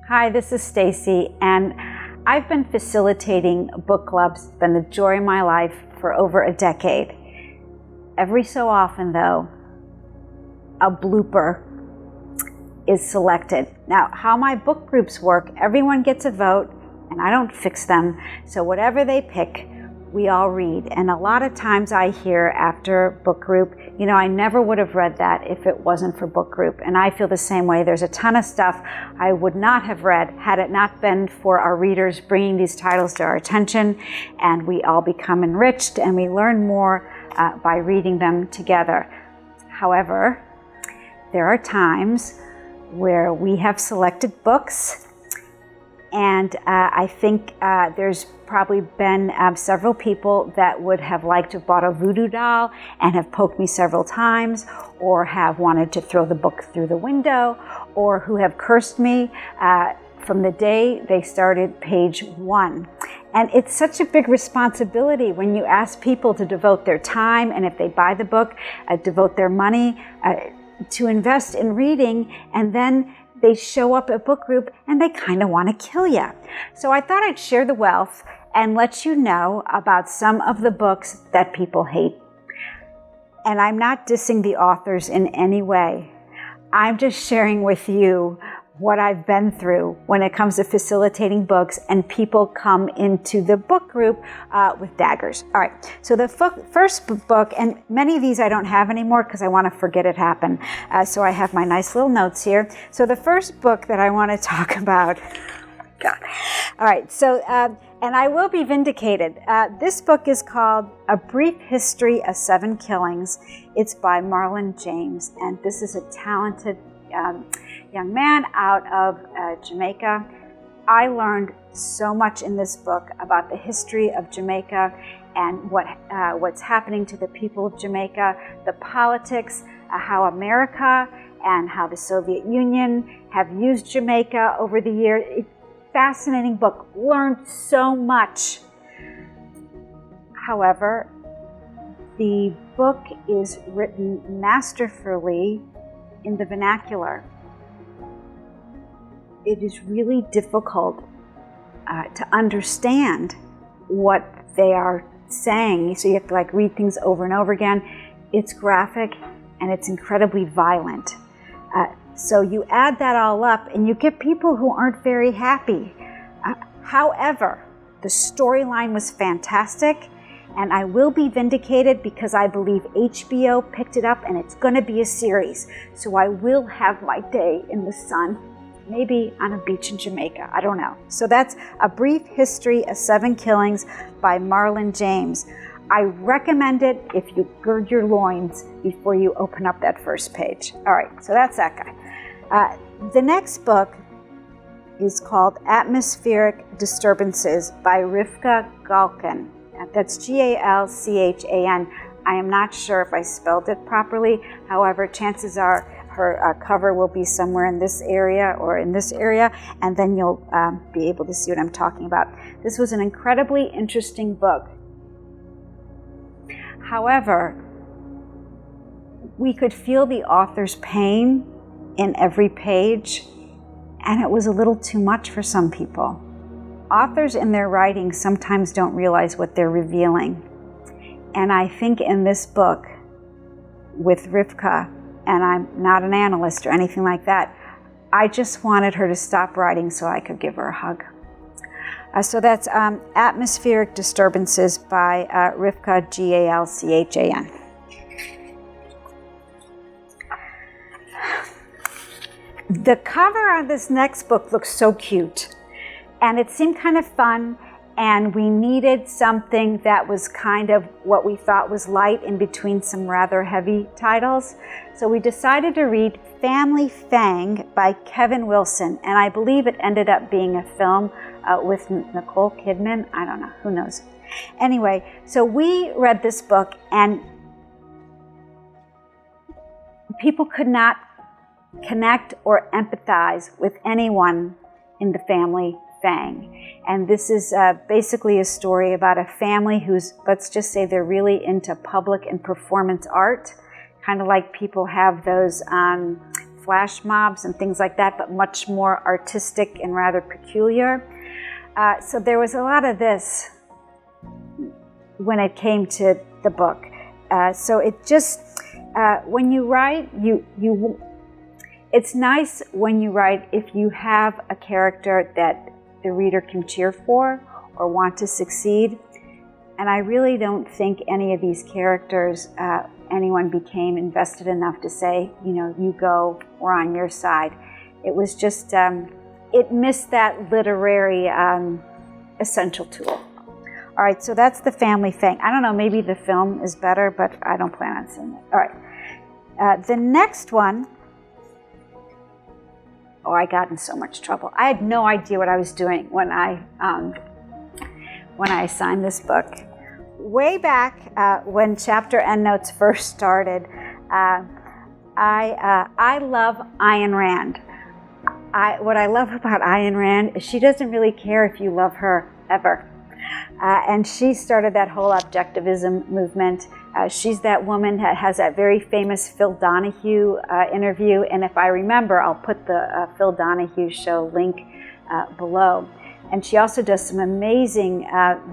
Hi, this is Stacey, and I've been facilitating book clubs. It's been the joy of my life for over a decade. Every so often, though, a blooper is selected. Now, how my book groups work, everyone gets a vote, and I don't fix them. So whatever they pick, we all read. And a lot of times I hear after book group, I never would have read that if it wasn't for book group. And I feel the same way. There's a ton of stuff I would not have read had it not been for our readers bringing these titles to our attention. And we all become enriched and we learn more by reading them together. However, there are times where we have selected books, and I think there's probably been several people that would have liked to have bought a voodoo doll and have poked me several times, or have wanted to throw the book through the window, or who have cursed me from the day they started page 1. And it's such a big responsibility when you ask people to devote their time, and if they buy the book, devote their money to invest in reading, and then they show up at book group and they kind of want to kill you. So I thought I'd share the wealth and let you know about some of the books that people hate. And I'm not dissing the authors in any way. I'm just sharing with you what I've been through when it comes to facilitating books, and people come into the book group with daggers. All right, so the first book, and many of these I don't have anymore because I want to forget it happened. So I have my nice little notes here. So the first book that I want to talk about, God. All right, so, and I will be vindicated. This book is called A Brief History of 7 Killings. It's by Marlon James, and this is a talented young man out of Jamaica. I learned so much in this book about the history of Jamaica and what's happening to the people of Jamaica, the politics, how America and how the Soviet Union have used Jamaica over the years. Fascinating book. Learned so much. However, the book is written masterfully in the vernacular. It is really difficult to understand what they are saying. So you have to read things over and over again. It's graphic and it's incredibly violent. So you add that all up and you get people who aren't very happy. However, the storyline was fantastic, and I will be vindicated because I believe HBO picked it up and it's going to be a series. So I will have my day in the sun, maybe on a beach in Jamaica. I don't know. So that's A Brief History of 7 Killings by Marlon James. I recommend it if you gird your loins before you open up that first page. All right, so that's that guy. The next book is called Atmospheric Disturbances by Rivka Galchen. That's Galchan. I am not sure if I spelled it properly. However, chances are her cover will be somewhere in this area or in this area, and then you'll be able to see what I'm talking about. This was an incredibly interesting book. However, we could feel the author's pain in every page, and it was a little too much for some people. Authors in their writing sometimes don't realize what they're revealing. And I think in this book with Rivka, and I'm not an analyst or anything like that, I just wanted her to stop writing so I could give her a hug. So that's Atmospheric Disturbances by Rivka, Galchan. The cover on this next book looks so cute, and it seemed kind of fun, and we needed something that was kind of what we thought was light in between some rather heavy titles. So we decided to read Family Fang by Kevin Wilson, and I believe it ended up being a film with Nicole Kidman. I don't know, who knows. Anyway, so we read this book, and people could not connect or empathize with anyone in the family Fang. And this is basically a story about a family who's, let's just say they're really into public and performance art, kind of like people have those flash mobs and things like that, but much more artistic and rather peculiar. So there was a lot of this when it came to the book. So it just, when you write, it's nice when you write if you have a character that the reader can cheer for or want to succeed. And I really don't think any of these characters, anyone became invested enough to say, you go, we're on your side. It was just, it missed that literary essential tool. All right, so that's the family Fang. I don't know, maybe the film is better, but I don't plan on seeing it. All right, the next one, I got in so much trouble. I had no idea what I was doing when I assigned this book. Way back when chapter endnotes first started, I love Ayn Rand. What I love about Ayn Rand is she doesn't really care if you love her ever. And she started that whole objectivism movement. She's that woman that has that very famous Phil Donahue interview. And if I remember, I'll put the Phil Donahue show link below. And she also does some amazing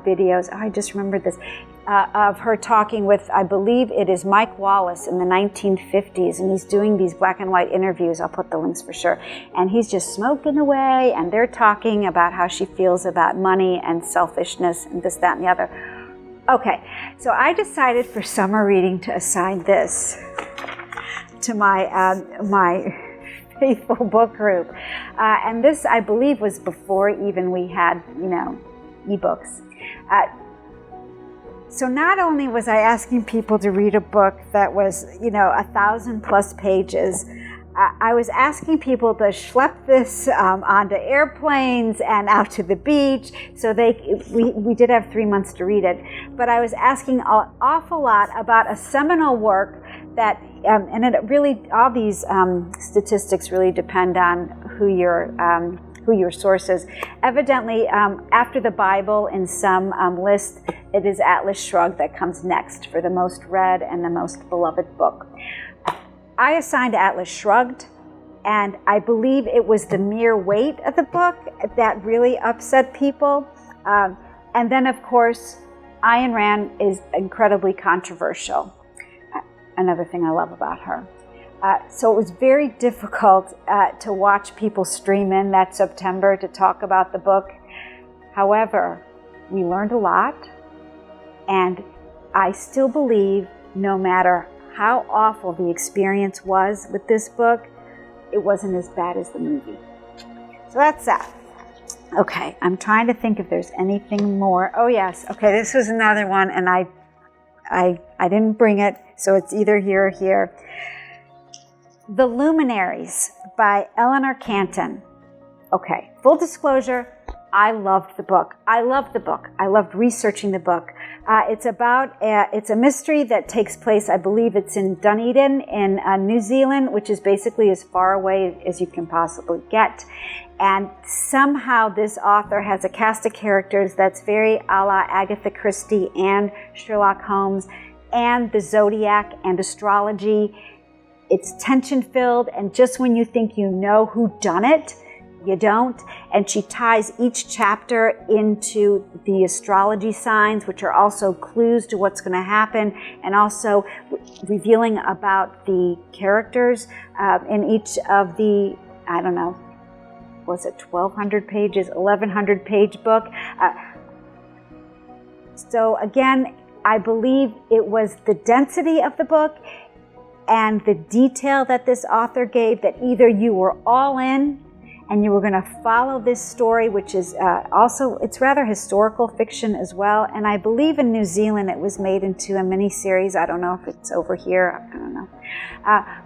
videos. I just remembered this. Of her talking with, I believe it is Mike Wallace in the 1950s, and he's doing these black and white interviews. I'll put the links for sure. And he's just smoking away, and they're talking about how she feels about money and selfishness and this, that, and the other. Okay, so I decided for summer reading to assign this to my faithful book group. And this, I believe, was before even we had, ebooks. So not only was I asking people to read a book that was, 1,000+ pages, I was asking people to schlep this onto airplanes and out to the beach. So we did have 3 months to read it, but I was asking an awful lot about a seminal work that, and it really, all these statistics really depend on who your source is. Evidently, after the Bible in some lists, it is Atlas Shrugged that comes next for the most read and the most beloved book. I assigned Atlas Shrugged, and I believe it was the mere weight of the book that really upset people. And then, of course, Ayn Rand is incredibly controversial. Another thing I love about her. So it was very difficult to watch people stream in that September to talk about the book. However, we learned a lot, and I still believe no matter how awful the experience was with this book, it wasn't as bad as the movie. So that's that. Okay, I'm trying to think if there's anything more. Oh yes, okay, this was another one, and I didn't bring it, so it's either here or here. The Luminaries by Eleanor Catton. Okay, full disclosure, I loved the book. I loved researching the book. It's a mystery that takes place, I believe it's in Dunedin in New Zealand, which is basically as far away as you can possibly get. And somehow this author has a cast of characters that's very a la Agatha Christie and Sherlock Holmes and the Zodiac and astrology. It's tension-filled, and just when you think you know who done it, you don't. And she ties each chapter into the astrology signs, which are also clues to what's going to happen, and also revealing about the characters in each of the, I don't know, was it 1,200 pages, 1,100 page book? So again, I believe it was the density of the book and the detail that this author gave that either you were all in and you were going to follow this story, which is also, it's rather historical fiction as well. And I believe in New Zealand it was made into a miniseries. I don't know if it's over here. I don't know.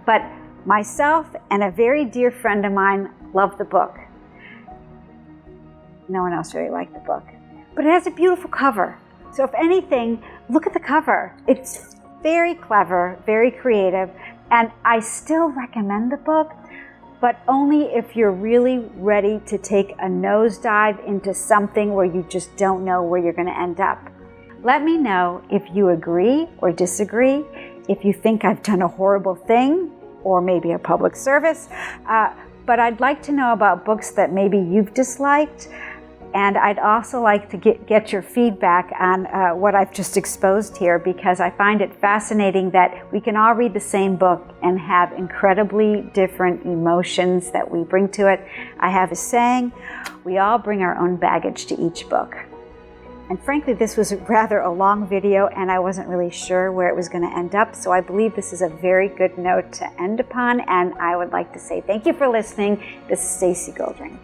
But myself and a very dear friend of mine loved the book. No one else really liked the book. But it has a beautiful cover. So if anything, look at the cover. It's very clever, very creative, and I still recommend the book, but only if you're really ready to take a nosedive into something where you just don't know where you're going to end up. Let me know if you agree or disagree, if you think I've done a horrible thing, or maybe a public service. But I'd like to know about books that maybe you've disliked. And I'd also like to get your feedback on what I've just exposed here, because I find it fascinating that we can all read the same book and have incredibly different emotions that we bring to it. I have a saying, we all bring our own baggage to each book. And frankly, this was rather a long video and I wasn't really sure where it was going to end up. So I believe this is a very good note to end upon. And I would like to say thank you for listening. This is Stacey Goldring.